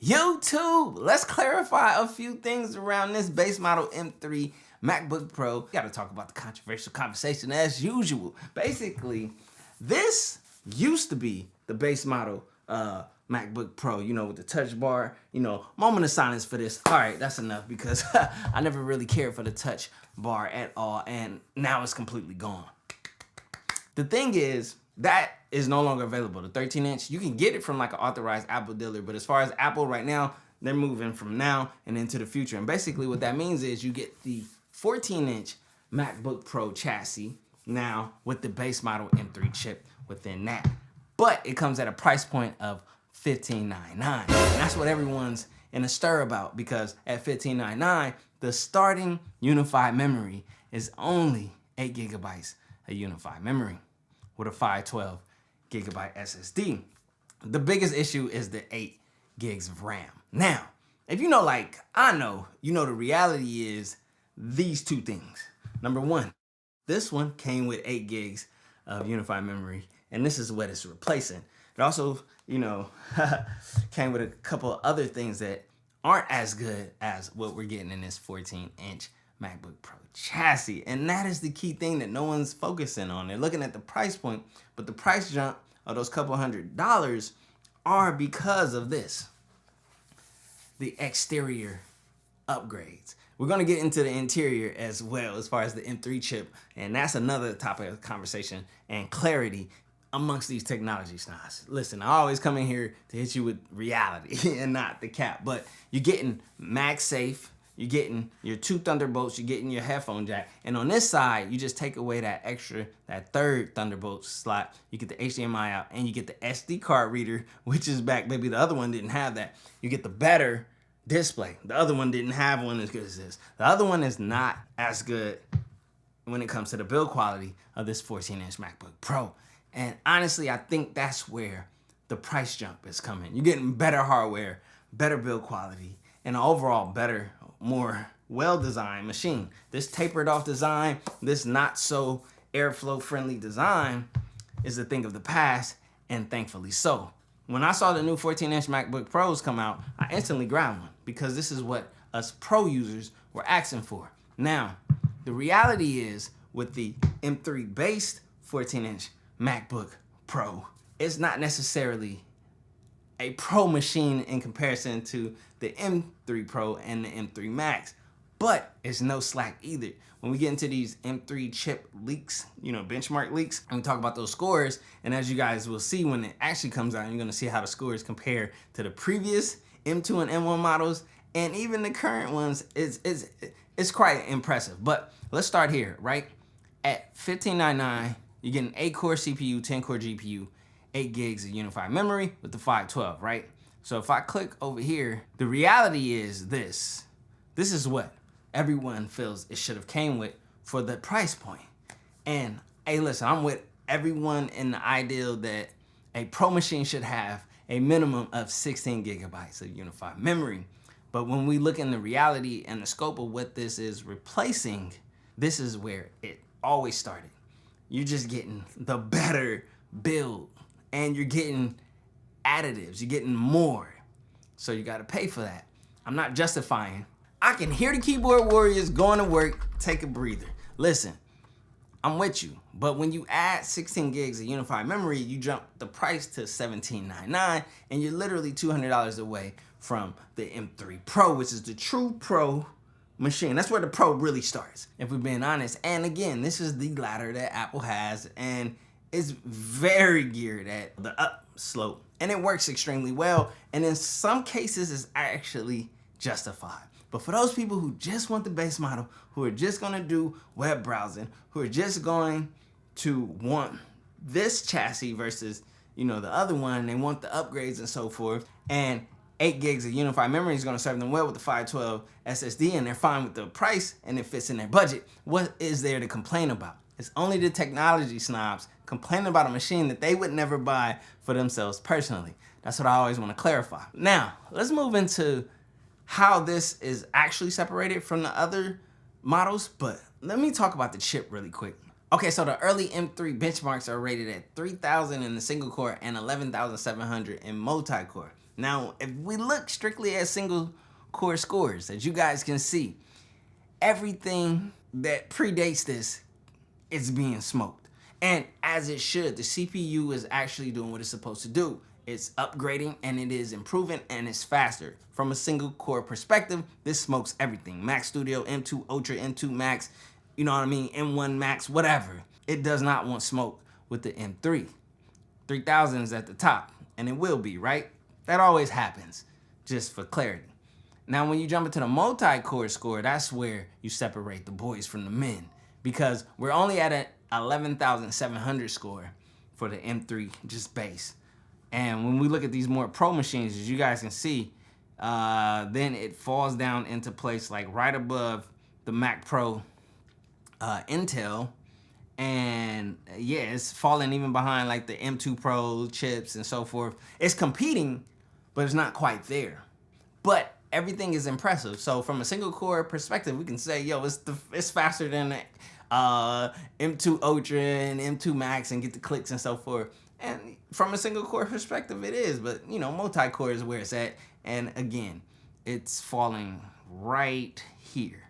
YouTube, let's clarify a few things around this base model M3 MacBook Pro. Gotta talk about the controversial conversation as usual. Basically, this used to be the base model MacBook Pro, you know, with the touch bar. You know, moment of silence for this. All right, that's enough because I never really cared for the touch bar at all, and now it's completely gone. The thing is, that is no longer available. The 13-inch, you can get it from like an authorized Apple dealer, but as far as Apple right now, they're moving from now and into the future. And basically what that means is you get the 14-inch MacBook Pro chassis now with the base model M3 chip within that. But it comes at a price point of $1599. And that's what everyone's in a stir about, because at $1599, the starting unified memory is only 8 gigabytes of unified memory with a 512 gigabyte SSD. The biggest issue is the 8 gigs of RAM. Now, if you know like I know, you know the reality is these two things. Number one, this one came with 8 gigs of unified memory, and this is what it's replacing. It also, you know, came with a couple of other things that aren't as good as what we're getting in this 14-inch MacBook Pro chassis. And that is the key thing that no one's focusing on. They're looking at the price point, but the price jump of those couple $100s are because of this, the exterior upgrades. We're gonna get into the interior as well as far as the M3 chip, and that's another topic of conversation and clarity amongst these technology snobs. Listen, I always come in here to hit you with reality and not the cap, but you're getting MagSafe, you're getting your 2 Thunderbolts, you're getting your headphone jack. And on this side, you just take away that third Thunderbolt slot. You get the HDMI out and you get the SD card reader, which is back, baby. The other one didn't have that. You get the better display. The other one didn't have one as good as this. The other one is not as good when it comes to the build quality of this 14-inch MacBook Pro. And honestly, I think that's where the price jump is coming. You're getting better hardware, better build quality, and an overall better, more well-designed machine. This tapered off design, this not so airflow friendly design is a thing of the past, and thankfully so. When I saw the new 14-inch MacBook Pros come out, I instantly grabbed one because this is what us pro users were asking for. Now, the reality is with the M3 based 14-inch MacBook Pro, it's not necessarily a pro machine in comparison to the M3 Pro and the M3 Max, but it's no slack either. When we get into these M3 chip leaks, you know, benchmark leaks, and we talk about those scores, and as you guys will see when it actually comes out, you're gonna see how the scores compare to the previous M2 and M1 models, and even the current ones. It's quite impressive. But let's start here, right? At $1599, you're getting 8-core CPU, 10-core GPU, 8 gigs of unified memory with the 512, right? So if I click over here, the reality is this. This is what everyone feels it should have came with for the price point. And hey, listen, I'm with everyone in the ideal that a pro machine should have a minimum of 16 gigabytes of unified memory. But when we look in the reality and the scope of what this is replacing, this is where it always started. You're just getting the better build, and you're getting additives, you're getting more. So you gotta pay for that. I'm not justifying. I can hear the keyboard warriors going to work, take a breather. Listen, I'm with you, but when you add 16 gigs of unified memory, you jump the price to $1799, and you're literally $200 away from the M3 Pro, which is the true pro machine. That's where the Pro really starts, if we're being honest. And again, this is the ladder that Apple has, and it's very geared at the upslope, and it works extremely well, and in some cases it's actually justified. But for those people who just want the base model, who are just gonna do web browsing, who are just going to want this chassis versus, you know, the other one, and they want the upgrades and so forth, and 8 gigs of unified memory is gonna serve them well with the 512 SSD, and they're fine with the price and it fits in their budget, what is there to complain about? It's only the technology snobs complaining about a machine that they would never buy for themselves personally. That's what I always want to clarify. Now, let's move into how this is actually separated from the other models, but let me talk about the chip really quick. Okay, so the early M3 benchmarks are rated at 3,000 in the single core and 11,700 in multi-core. Now, if we look strictly at single core scores, as you guys can see, everything that predates this is being smoked. And as it should, the CPU is actually doing what it's supposed to do. It's upgrading and it is improving and it's faster. From a single core perspective, this smokes everything. Mac Studio, M2 Ultra, M2 Max, you know what I mean, M1 Max, whatever. It does not want smoke with the M3. 3000 is at the top, and it will be, right? That always happens, just for clarity. Now, when you jump into the multi-core score, that's where you separate the boys from the men, because we're only at an 11,700 score for the M3, just base. And when we look at these more pro machines, as you guys can see, then it falls down into place like right above the Mac Pro Intel. And yeah, it's falling even behind like the M2 Pro chips and so forth. It's competing, but it's not quite there. But everything is impressive. So from a single core perspective, we can say, yo, it's faster than the M2 Ultra and M2 Max and get the clicks and so forth. And from a single core perspective, it is. But you know, multi-core is where it's at. And again, it's falling right here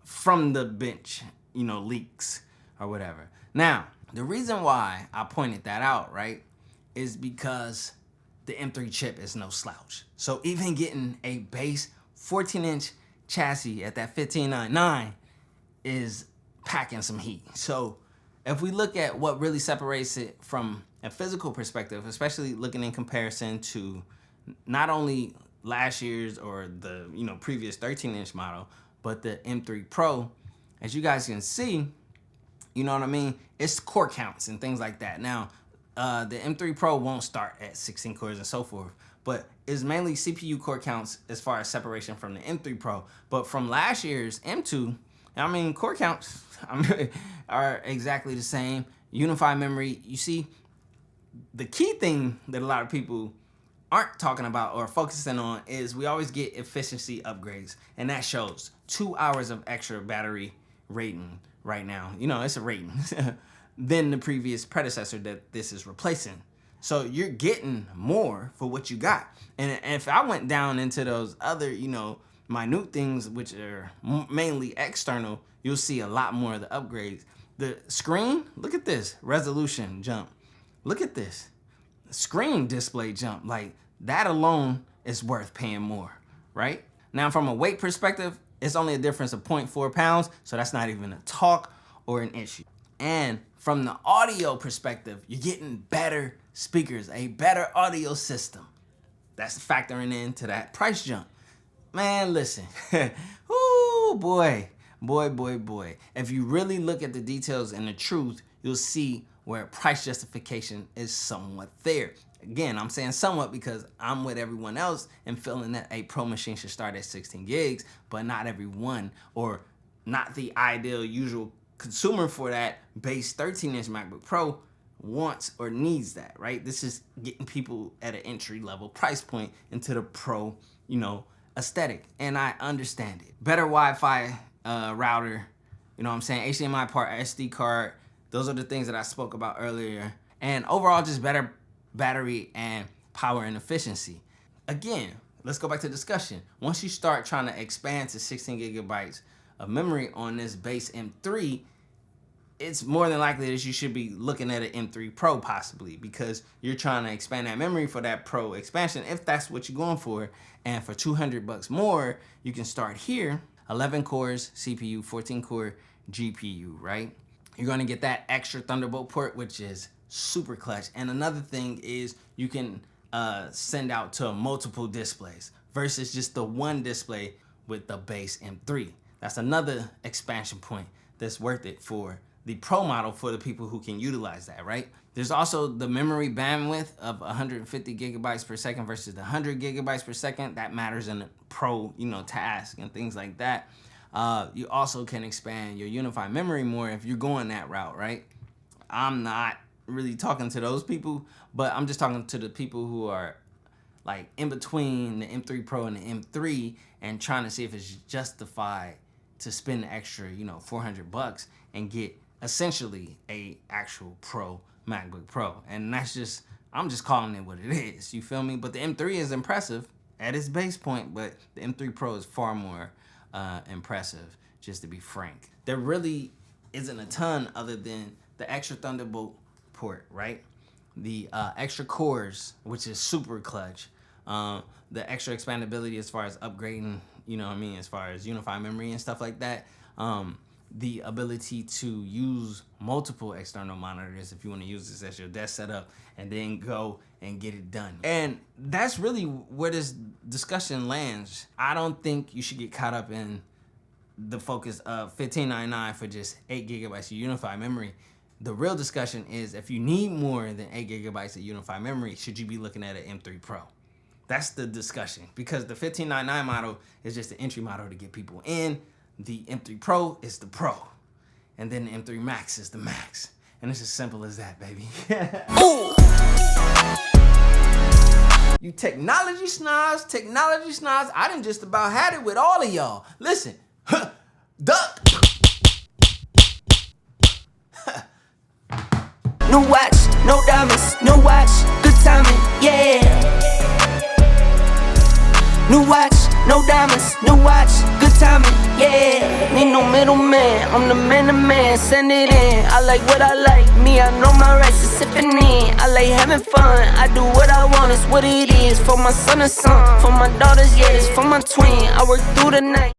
from the bench, you know, leaks or whatever. Now, the reason why I pointed that out, right, is because the M3 chip is no slouch. So even getting a base 14-inch chassis at that 1599 is packing some heat. So if we look at what really separates it from a physical perspective, especially looking in comparison to not only last year's or the previous 13-inch model, but the M3 Pro, as you guys can see, you know what I mean? It's core counts and things like that. Now, the M3 Pro won't start at 16 cores and so forth, but it's mainly CPU core counts as far as separation from the M3 Pro. But from last year's M2, I mean, core counts are exactly the same. Unified memory, you see, the key thing that a lot of people aren't talking about or focusing on is we always get efficiency upgrades, and that shows 2 hours of extra battery rating right now. You know, it's a rating than the previous predecessor that this is replacing. So you're getting more for what you got. And if I went down into those other, minute things, which are mainly external, you'll see a lot more of the upgrades. The screen, look at this, resolution jump. Look at this, screen display jump. Like, that alone is worth paying more, right? Now, from a weight perspective, it's only a difference of 0.4 pounds, so that's not even a talk or an issue. And from the audio perspective, you're getting better speakers, a better audio system. That's factoring into that price jump. Man, listen, ooh, boy. If you really look at the details and the truth, you'll see where price justification is somewhat there. Again, I'm saying somewhat because I'm with everyone else and feeling that a pro machine should start at 16 gigs, but not everyone, or not the ideal usual consumer for that base 13-inch MacBook Pro wants or needs that, right? This is getting people at an entry-level price point into the pro, aesthetic, and I understand it. Better Wi-Fi router, you know what I'm saying? HDMI port, SD card, those are the things that I spoke about earlier. And overall, just better battery and power and efficiency. Again, let's go back to discussion. Once you start trying to expand to 16 gigabytes of memory on this base M3, it's more than likely that you should be looking at an M3 Pro possibly, because you're trying to expand that memory for that Pro expansion if that's what you're going for. And for $200 more, you can start here, 11 cores, CPU, 14 core GPU, right? You're gonna get that extra Thunderbolt port, which is super clutch. And another thing is you can send out to multiple displays versus just the one display with the base M3. That's another expansion point that's worth it for the Pro model for the people who can utilize that, right? There's also the memory bandwidth of 150 gigabytes per second versus the 100 gigabytes per second. That matters in the Pro, task and things like that. You also can expand your unified memory more if you're going that route, right? I'm not really talking to those people, but I'm just talking to the people who are like in between the M3 Pro and the M3 and trying to see if it's justified to spend the extra, $400 and get essentially a actual Pro MacBook Pro. And that's just, I'm just calling it what it is, you feel me? But the M3 is impressive at its base point, but the M3 Pro is far more impressive, just to be frank. There really isn't a ton other than the extra Thunderbolt port, right? The extra cores, which is super clutch. The extra expandability as far as upgrading, you know what I mean, as far as unified memory and stuff like that. The ability to use multiple external monitors if you want to use this as your desk setup and then go and get it done. And that's really where this discussion lands. I don't think you should get caught up in the focus of $15.99 for just 8 gigabytes of unified memory. The real discussion is, if you need more than 8 gigabytes of unified memory, should you be looking at an M3 Pro? That's the discussion, because the $15.99 model is just the entry model to get people in. The M3 Pro is the Pro, and then the M3 Max is the Max. And it's as simple as that, baby. You technology snobs, I done just about had it with all of y'all. Listen, duck. No watch, no diamonds, no watch, good timing, yeah. New watch, no diamonds, no watch, good timing, yeah. Need no middleman, I'm the man to man, send it in. I like what I like, me, I know my rights is sipping in. I like having fun, I do what I want, it's what it is. For my son and son, for my daughters, yeah, it's for my twin. I work through the night.